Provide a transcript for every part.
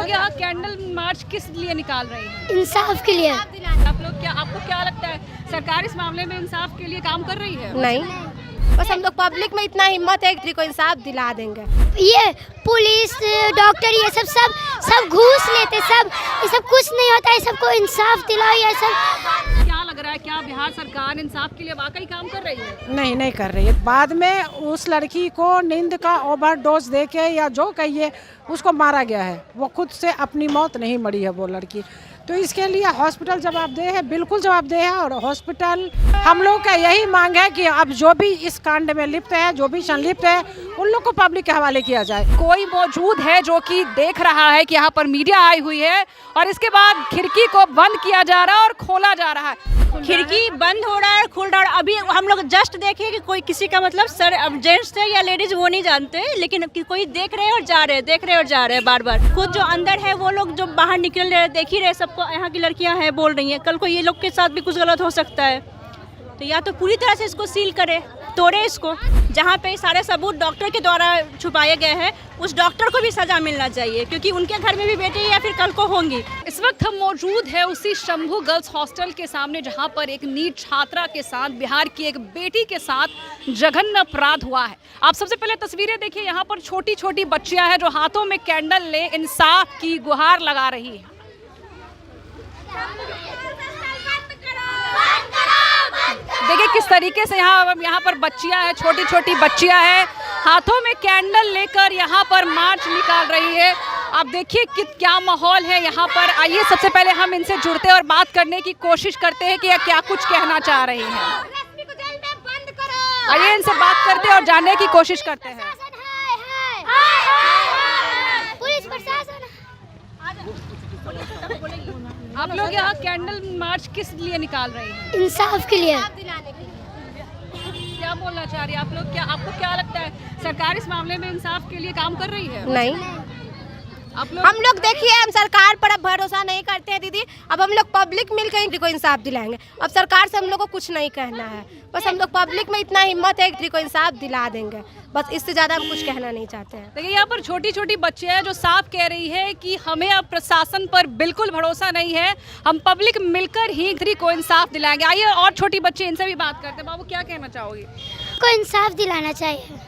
लोग यहाँ candle march किस लिए निकाल रहे हैं? इंसाफ के लिए। आपको क्या लगता है सरकार इस मामले में इंसाफ के लिए काम कर रही है? नहीं, बस हम लोग पब्लिक में इतना हिम्मत है कि को इंसाफ दिला देंगे। ये पुलिस डॉक्टर ये सब घूस लेते, सब ये सब कुछ नहीं होता है, सबको इंसाफ दिलाओ। ये सब क्या लग रहा है, क्या बिहार सरकार इंसाफ के लिए वाकई काम कर रही है? नहीं कर रही है। बाद में उस लड़की को नींद का ओवरडोज देके या जो कहिए उसको मारा गया है, वो खुद से अपनी मौत नहीं मरी है वो लड़की। तो इसके लिए हॉस्पिटल जवाबदेह है, बिल्कुल जवाबदेह है। और हॉस्पिटल हम लोग का यही मांग है कि अब जो भी इस कांड में लिप्त है, जो भी संलिप्त है, उन लोग को पब्लिक के हवाले किया जाए। कोई मौजूद है जो कि देख रहा है कि यहाँ पर मीडिया आई हुई है और इसके बाद खिड़की को बंद किया जा रहा है और खोला जा रहा है। खिड़की बंद हो रहा है, खुल रहा है। अभी हम लोग जस्ट देखे कि कोई किसी का मतलब सर अब जेंट्स है या लेडीज वो नहीं जानते, लेकिन कोई देख रहे हैं और जा रहे हैं, देख रहे हैं और जा रहे हैं बार बार। खुद जो अंदर है वो लोग जो बाहर निकल रहे हैं, देख ही रहे, सबको यहाँ की लड़कियाँ हैं बोल रही हैं। कल को ये लोग के साथ भी कुछ गलत हो सकता है, तो या तो पूरी तरह से इसको सील करे, तोड़े इसको। जहाँ पे सारे सबूत डॉक्टर के द्वारा छुपाए गए हैं, उस डॉक्टर को भी सजा मिलना चाहिए, क्योंकि उनके घर में भी बेटे या फिर कल को होंगी। इस वक्त हम मौजूद है उसी शंभू गर्ल्स हॉस्टल के सामने, जहां पर एक नीट छात्रा के साथ, बिहार की एक बेटी के साथ जघन्य अपराध हुआ है। आप सबसे पहले तस्वीरें देखिए, यहाँ पर छोटी छोटी बच्चियां हैं जो हाथों में कैंडल ले इंसाफ की गुहार लगा रही है। देखिए किस तरीके से यहाँ पर बच्चियां हैं, छोटी छोटी बच्चियां हैं, हाथों में कैंडल लेकर यहाँ पर मार्च निकाल रही है। आप देखिए कि क्या माहौल है यहाँ पर। आइए सबसे पहले हम इनसे जुड़ते और बात करने की कोशिश करते हैं कि यह क्या कुछ कहना चाह रही हैं। आइए इनसे बात करते और जानने की कोशिश करते हैं। पुलिस प्रशासन। आप लोग यहाँ कैंडल मार्च किस लिए निकाल रहे हैं? इंसाफ के लिए। क्या बोलना चाह रही है आप लोग? क्या आपको क्या लगता है सरकार इस मामले में इंसाफ के लिए काम कर रही है? नहीं, हम लोग देखिए, हम सरकार पर अब भरोसा नहीं करते हैं दीदी। अब हम लोग पब्लिक मिलकर को इंसाफ दिलाएंगे। अब सरकार से हम लोग को कुछ नहीं कहना है, बस हम लोग पब्लिक में इतना हिम्मत है कि को इंसाफ दिला देंगे। बस इससे ज़्यादा हम कुछ कहना नहीं चाहते हैं। देखिए यहाँ पर छोटी छोटी बच्चे हैं जो साफ कह रही है कि हमें अब प्रशासन पर बिल्कुल भरोसा नहीं है, हम पब्लिक मिलकर ही को इंसाफ दिलाएंगे। आइए और छोटी बच्चे, इनसे भी बात करते हैं। बाबू क्या कहना चाहोगे? को इंसाफ दिलाना चाहिए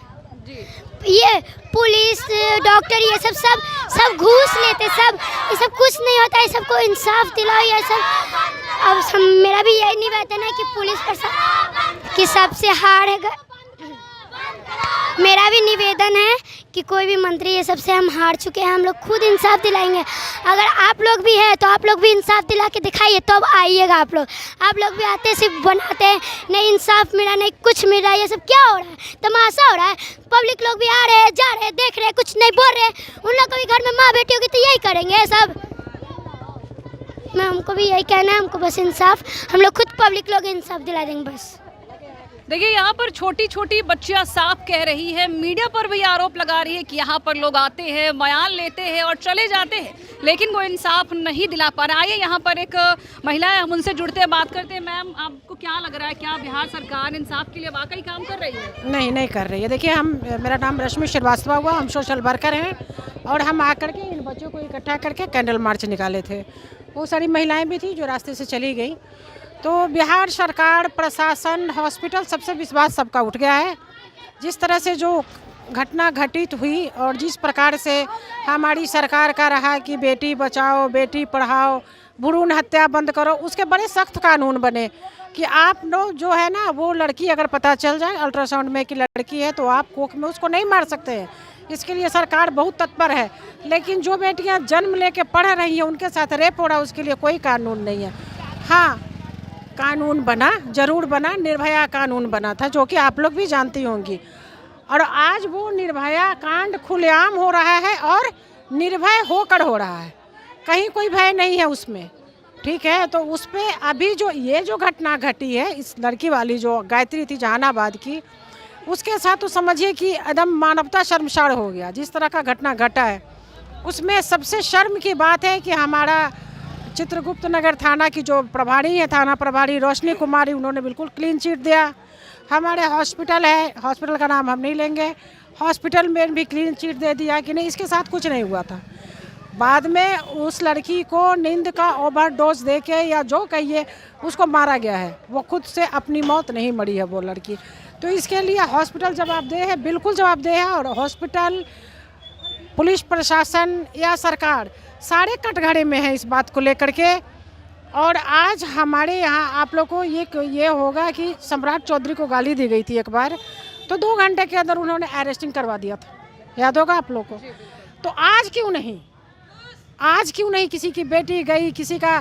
जी। ये पुलिस डॉक्टर ये सब घूस लेते, सब ये सब कुछ नहीं होता है, सबको इंसाफ दिलाओ। ये सब अब मेरा भी यही निवेदन है कि पुलिस प्रशासन की सबसे हार है। मेरा भी निवेदन है कि कोई भी मंत्री ये सबसे हम हार चुके हैं, हम लोग खुद इंसाफ दिलाएंगे। अगर आप लोग भी हैं तो आप लोग भी इंसाफ दिला के दिखाइए, तो अब आइएगा आप लोग भी आते सिर्फ बनाते हैं, नहीं इंसाफ मिला, नहीं कुछ मिल रहा है। ये सब क्या हो रहा है? तमाशा हो रहा है। पब्लिक लोग भी आ रहे हैं, जा रहे हैं, देख रहे हैं, कुछ नहीं बोल रहे। उन लोग को भी घर में माँ बेटी होगी तो यही करेंगे सब। हमको भी यही कहना है, हमको बस इंसाफ, हम लोग खुद पब्लिक लोग इंसाफ दिला देंगे बस। देखिए यहाँ पर छोटी छोटी बच्चियां साफ कह रही है, मीडिया पर भी आरोप लगा रही है कि यहाँ पर लोग आते हैं, बयान लेते हैं और चले जाते हैं, लेकिन वो इंसाफ नहीं दिला पा रहा है। आइए यहाँ पर एक महिला है, हम उनसे जुड़ते हैं, बात करते हैं। मैम आपको क्या लग रहा है, क्या बिहार सरकार इंसाफ के लिए वाकई काम कर रही है? नहीं कर रही है। देखिए मेरा नाम रश्मि श्रीवास्तव हुआ, हम सोशल वर्कर हैं और हम आकर के इन बच्चों को इकट्ठा करके कैंडल मार्च निकाले थे। वो सारी महिलाएँ भी थी जो रास्ते से चली गई। तो बिहार सरकार, प्रशासन, हॉस्पिटल, सबसे विश्वास सबका उठ गया है। जिस तरह से जो घटना घटित हुई और जिस प्रकार से हमारी सरकार का रहा कि बेटी बचाओ, बेटी पढ़ाओ, भ्रूण हत्या बंद करो, उसके बड़े सख्त कानून बने कि आप लोग जो है ना, वो लड़की अगर पता चल जाए अल्ट्रासाउंड में कि लड़की है तो आप कोख में उसको नहीं मार सकते हैं। इसके लिए सरकार बहुत तत्पर है। लेकिन जो बेटियाँ जन्म लेके पढ़ रही हैं, उनके साथ रेप हो रहा है, उसके लिए कोई कानून नहीं है। हाँ, कानून बना, जरूर बना, निर्भया कानून बना था, जो कि आप लोग भी जानती होंगी। और आज वो निर्भया कांड खुलेआम हो रहा है और निर्भय होकर हो रहा है, कहीं कोई भय नहीं है उसमें। ठीक है, तो उस पर अभी ये जो घटना घटी है, इस लड़की वाली जो गायत्री थी जहानाबाद की, उसके साथ तो समझिए कि एकदम मानवता शर्मसार हो गया। जिस तरह का घटना घटा है उसमें सबसे शर्म की बात है कि हमारा चित्रगुप्त नगर थाना की जो प्रभारी है, थाना प्रभारी रोशनी कुमारी, उन्होंने बिल्कुल क्लीन चिट दिया। हमारे हॉस्पिटल है, हॉस्पिटल का नाम हम नहीं लेंगे, हॉस्पिटल में भी क्लीन चिट दे दिया कि नहीं, इसके साथ कुछ नहीं हुआ था। बाद में उस लड़की को नींद का ओवरडोज देके या जो कहिए उसको मारा गया है। वो खुद से अपनी मौत नहीं मरी है वो लड़की। तो इसके लिए हॉस्पिटल जवाबदेह है, बिल्कुल जवाबदेह है। और हॉस्पिटल, पुलिस प्रशासन या सरकार सारे कटघरे में है इस बात को लेकर के। और आज हमारे यहाँ आप लोग को ये होगा कि सम्राट चौधरी को गाली दी गई थी एक बार, तो 2 घंटे के अंदर उन्होंने अरेस्टिंग करवा दिया था, याद होगा आप लोग को। तो आज क्यों नहीं किसी की बेटी गई, किसी का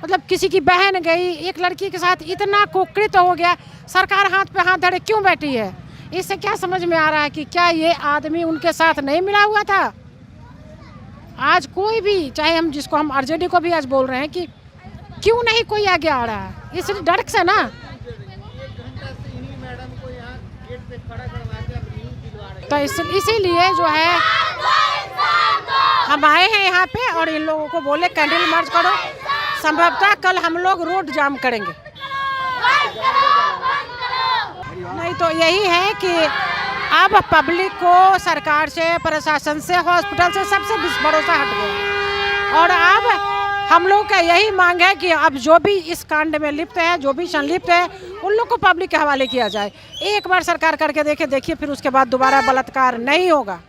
मतलब किसी की बहन गई, एक लड़की के साथ इतना कुकृत्य हो गया, सरकार हाथ पे हाथ धरे क्यों बैठी है? इससे क्या समझ में आ रहा है कि क्या ये आदमी उनके साथ नहीं मिला हुआ था? आज कोई भी, चाहे हम जिसको हम आरजेडी को भी आज बोल रहे हैं कि क्यों नहीं कोई आगे आ रहा है, इस डर से ना। तो इसीलिए जो है हम आए हैं यहाँ पे और इन लोगों को बोले कैंडल मार्च करो। संभवतः कल हम लोग रोड जाम करेंगे। नहीं तो यही है कि अब पब्लिक को सरकार से, प्रशासन से, हॉस्पिटल से सबसे भरोसा हट गया। और अब हम लोग का यही मांग है कि अब जो भी इस कांड में लिप्त है, जो भी संलिप्त है, उन लोग को पब्लिक के हवाले किया जाए। एक बार सरकार करके देखिए, फिर उसके बाद दोबारा बलात्कार नहीं होगा,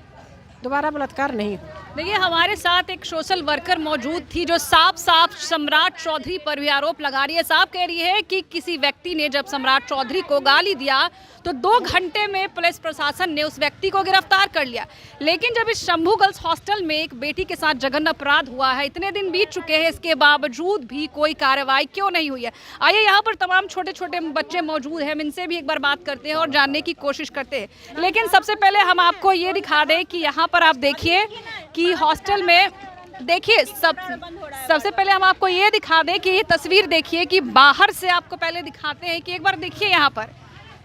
दोबारा बलात्कार नहीं होगा। देखिए, हमारे साथ एक सोशल वर्कर मौजूद थी जो साफ सम्राट चौधरी पर भी आरोप लगा रही है। साफ कह रही है कि किसी व्यक्ति ने जब सम्राट चौधरी को गाली दिया तो 2 घंटे में पुलिस प्रशासन ने उस व्यक्ति को गिरफ्तार कर लिया। लेकिन जब इस शंभू गर्ल्स हॉस्टल में एक बेटी के साथ जघन्य अपराध हुआ है, इतने दिन बीत चुके हैं, इसके बावजूद भी कोई कार्रवाई क्यों नहीं हुई है? आइए, यहाँ पर तमाम छोटे छोटे बच्चे मौजूद हैं, हम इनसे भी एक बार बात करते हैं और जानने की कोशिश करते हैं। लेकिन सबसे पहले हम आपको ये दिखा दें कि यहाँ पर आप देखिए कि हॉस्टल में देखिए सबसे पहले हम आपको ये दिखा दें कि ये तस्वीर देखिए कि बाहर से आपको पहले दिखाते हैं कि एक बार देखिए यहाँ पर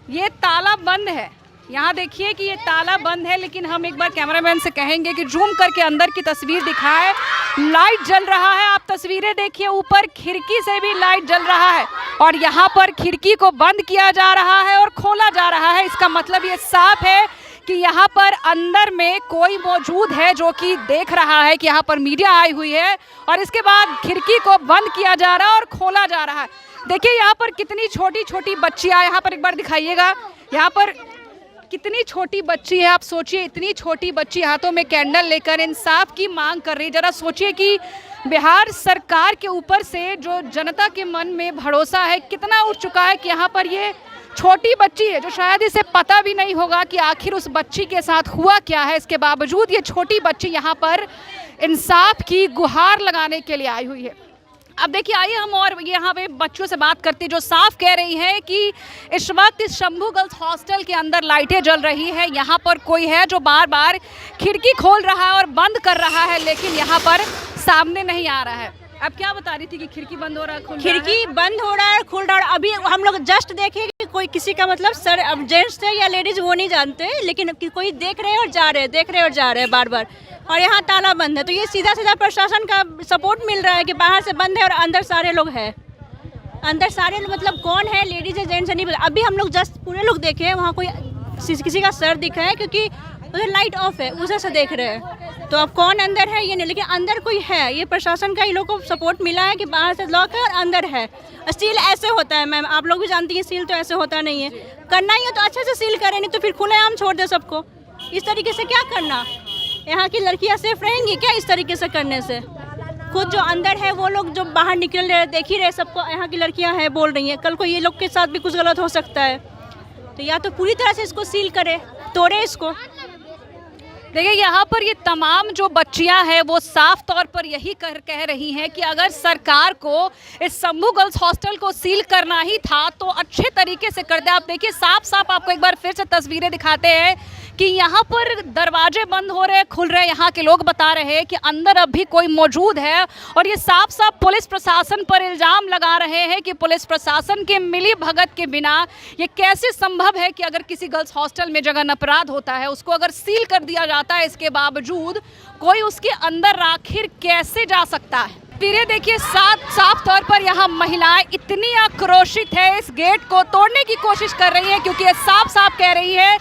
ये ताला बंद है। यहाँ देखिए कि ये ताला बंद है, लेकिन हम एक बार कैमरामैन से कहेंगे कि जूम करके अंदर की तस्वीर दिखाए। लाइट जल रहा है, आप तस्वीरें देखिए, ऊपर खिड़की से भी लाइट जल रहा है और यहाँ पर खिड़की को बंद किया जा रहा है और खोला जा रहा है। इसका मतलब ये साफ है कि यहाँ पर अंदर में कोई मौजूद है जो कि देख रहा है कि यहाँ पर मीडिया आई हुई है और इसके बाद खिड़की को बंद किया जा रहा है और खोला जा रहा है। देखिए यहाँ पर कितनी छोटी छोटी बच्चियाँ, यहाँ पर एक बार दिखाइएगा, यहाँ पर कितनी छोटी बच्ची है। आप सोचिए, इतनी छोटी बच्ची हाथों में कैंडल लेकर इंसाफ की मांग कर रही है। जरा सोचिए कि बिहार सरकार के ऊपर से जो जनता के मन में भरोसा है कितना उठ चुका है कि यहाँ पर ये छोटी बच्ची है जो शायद इसे पता भी नहीं होगा कि आखिर उस बच्ची के साथ हुआ क्या है। इसके बावजूद ये छोटी बच्ची यहाँ पर इंसाफ की गुहार लगाने के लिए आई हुई है। अब देखिए, आइए हम और यहाँ पे बच्चों से बात करते हैं जो साफ कह रही हैं कि इस वक्त इस शंभू गर्ल्स हॉस्टल के अंदर लाइटें जल रही है, यहाँ पर कोई है जो बार बार खिड़की खोल रहा है और बंद कर रहा है, लेकिन यहाँ पर सामने नहीं आ रहा है। अब क्या बता रही थी कि खिड़की बंद हो रहा है, खिड़की बंद हो रहा है, खुल रहा है। अभी हम लोग जस्ट देखे कि कोई किसी का मतलब सर अब जेंट्स है या लेडीज वो नहीं जानते, लेकिन कोई देख रहे हैं और जा रहे हैं, देख रहे हैं और जा रहे हैं बार बार। और यहाँ ताला बंद है, तो ये सीधा सीधा प्रशासन का सपोर्ट मिल रहा है कि बाहर से बंद है और अंदर सारे लोग हैं। अंदर सारे मतलब कौन है, लेडीज है जेंट्स है नहीं पता। अभी हम लोग जस्ट पूरे लोग देखे हैं, वहाँ कोई किसी का सर दिख रहा है क्योंकि उधर लाइट ऑफ है, उधर से देख रहे हैं। तो अब कौन अंदर है ये नहीं, लेकिन अंदर कोई है। ये प्रशासन का इन लोगों को सपोर्ट मिला है कि बाहर से लॉक है और अंदर है। सील ऐसे होता है मैम, आप लोग भी जानती हैं, सील तो ऐसे होता नहीं है। करना ही है तो अच्छे से सील करें, नहीं तो फिर खुलेआम छोड़ दे सबको। इस तरीके से क्या करना? यहाँ की लड़कियाँ सेफ रहेंगी क्या इस तरीके से करने से? खुद जो अंदर है वो लोग जो बाहर निकल रहे, देख ही रहे सबको, यहाँ की लड़कियाँ हैं बोल रही हैं। कल को ये लोग के साथ भी कुछ गलत हो सकता है, तो या तो पूरी तरह से इसको सील करे, तोड़े इसको। देखिए, यहाँ पर ये तमाम जो बच्चियां हैं वो साफ तौर पर यही कह रही हैं कि अगर सरकार को इस शंभू गर्ल्स हॉस्टल को सील करना ही था तो अच्छे तरीके से कर दे। आप देखिए, साफ आपको एक बार फिर से तस्वीरें दिखाते हैं कि यहाँ पर दरवाजे बंद हो रहे, खुल रहे। यहाँ के लोग बता रहे हैं कि अंदर अब भी कोई मौजूद है और ये साफ पुलिस प्रशासन पर इल्ज़ाम लगा रहे हैं कि पुलिस प्रशासन के मिली भगत के बिना ये कैसे संभव है कि अगर किसी गर्ल्स हॉस्टल में जघन्य अपराध होता है उसको अगर सील कर दिया जाता है, इसके बावजूद कोई उसके अंदर आखिर कैसे जा सकता है। फिर देखिए, साफ तौर पर यहाँ महिलाएं इतनी आक्रोशित है, इस गेट को तोड़ने की कोशिश कर रही है क्योंकि ये साफ कह रही है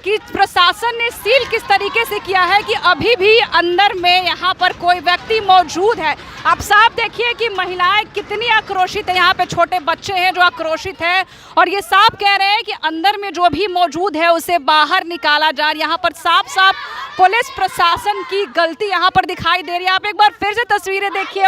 कि प्रशासन ने सील किस तरीके से किया है कि अभी भी अंदर में यहाँ पर कोई व्यक्ति मौजूद है। आप साफ देखिए कि महिलाएं कितनी आक्रोशित है, यहाँ पे छोटे बच्चे हैं जो आक्रोशित है और ये साफ कह रहे हैं कि अंदर में जो भी मौजूद है उसे बाहर निकाला जाए। यहाँ पर साफ साफ पुलिस प्रशासन की गलती यहाँ पर दिखाई दे रही है। आप एक बार फिर से तस्वीरें देखिए,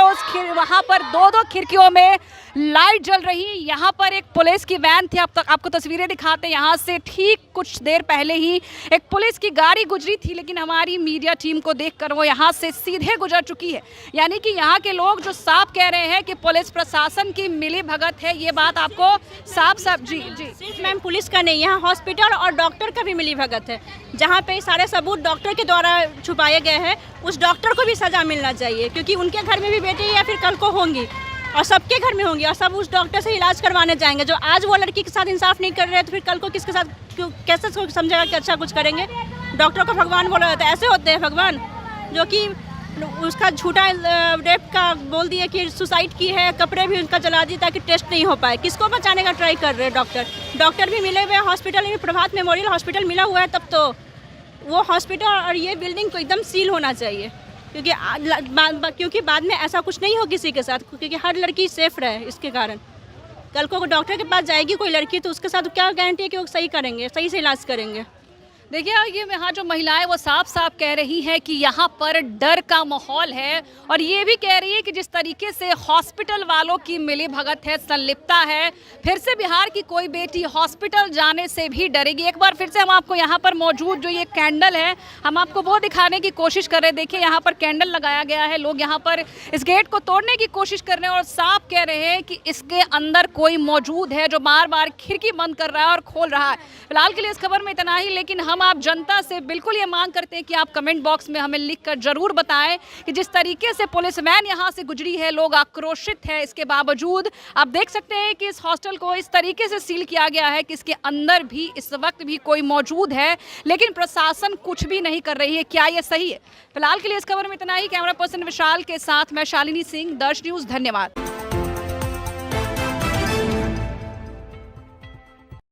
वहाँ पर दो खिड़कियों में लाइट जल रही है। यहाँ पर एक पुलिस की वैन थी, आपको तस्वीरें दिखाते हैं। यहाँ से ठीक कुछ देर पहले ही एक पुलिस की गाड़ी गुजरी थी, लेकिन हमारी मीडिया टीम को देखकर वो यहाँ से सीधे गुजर चुकी है। यानी कि यहाँ के लोग जो साफ कह रहे हैं कि पुलिस प्रशासन की मिली भगत है, ये बात आपको साफ जी सिर्फ मैम पुलिस का नहीं, यहाँ हॉस्पिटल और डॉक्टर का भी मिली भगत है। जहाँ पे सारे सबूत डॉक्टर के द्वारा छुपाए गए हैं, उस डॉक्टर को भी सजा मिलना चाहिए, क्योंकि उनके घर में भी बेटी या फिर कल को होंगी और सबके घर में होंगी और सब उस डॉक्टर से इलाज करवाने जाएंगे। जो आज वो लड़की के साथ इंसाफ नहीं कर रहे हैं तो फिर कल को किसके साथ कैसे समझेगा कि अच्छा कुछ करेंगे। डॉक्टर को भगवान बोला जाता है, ऐसे होते हैं भगवान जो कि उसका झूठा रेप का बोल दिए कि सुसाइड की है, कपड़े भी उनका जला दिए ताकि टेस्ट नहीं हो पाए। किसको बचाने का ट्राई कर रहे हैं डॉक्टर भी मिले हुए हैं हॉस्पिटल में, प्रभात मेमोरियल हॉस्पिटल मिला हुआ है, तब तो वो हॉस्पिटल और ये बिल्डिंग को एकदम सील होना चाहिए, क्योंकि बाद में ऐसा कुछ नहीं हो किसी के साथ, क्योंकि हर लड़की सेफ रहे। इसके कारण कल को डॉक्टर के पास जाएगी कोई लड़की तो उसके साथ क्या गारंटी है कि वो सही करेंगे, सही से इलाज करेंगे। देखिए ये यहाँ जो महिलाएं वो साफ साफ कह रही हैं कि यहाँ पर डर का माहौल है और ये भी कह रही है कि जिस तरीके से हॉस्पिटल वालों की मिली भगत है, संलिप्तता है, फिर से बिहार की कोई बेटी हॉस्पिटल जाने से भी डरेगी। एक बार फिर से हम आपको यहाँ पर मौजूद जो ये कैंडल है, हम आपको वो दिखाने की कोशिश कर रहे हैं। देखिए यहाँ पर कैंडल लगाया गया है, लोग यहाँ पर इस गेट को तोड़ने की कोशिश कर रहे हैं और साफ कह रहे हैं कि इसके अंदर कोई मौजूद है जो बार बार खिड़की बंद कर रहा है और खोल रहा है। फिलहाल के लिए इस खबर में इतना ही, लेकिन हम आप जनता से बिल्कुल ये मांग करते हैं कि आप कमेंट बॉक्स में हमें लिखकर जरूर बताएं कि जिस तरीके से पुलिस वैन यहाँ से गुजरी है, लोग आक्रोशित है, इसके बावजूद आप देख सकते हैं कि इस हॉस्टल को इस तरीके से सील किया गया है कि इसके अंदर भी इस वक्त भी कोई मौजूद है, लेकिन प्रशासन कुछ भी नहीं कर रही है। क्या ये सही है? फिलहाल के लिए इस खबर में इतना ही। कैमरा पर्सन विशाल के साथ मैं शालिनी सिंह, दर्श न्यूज़। धन्यवाद।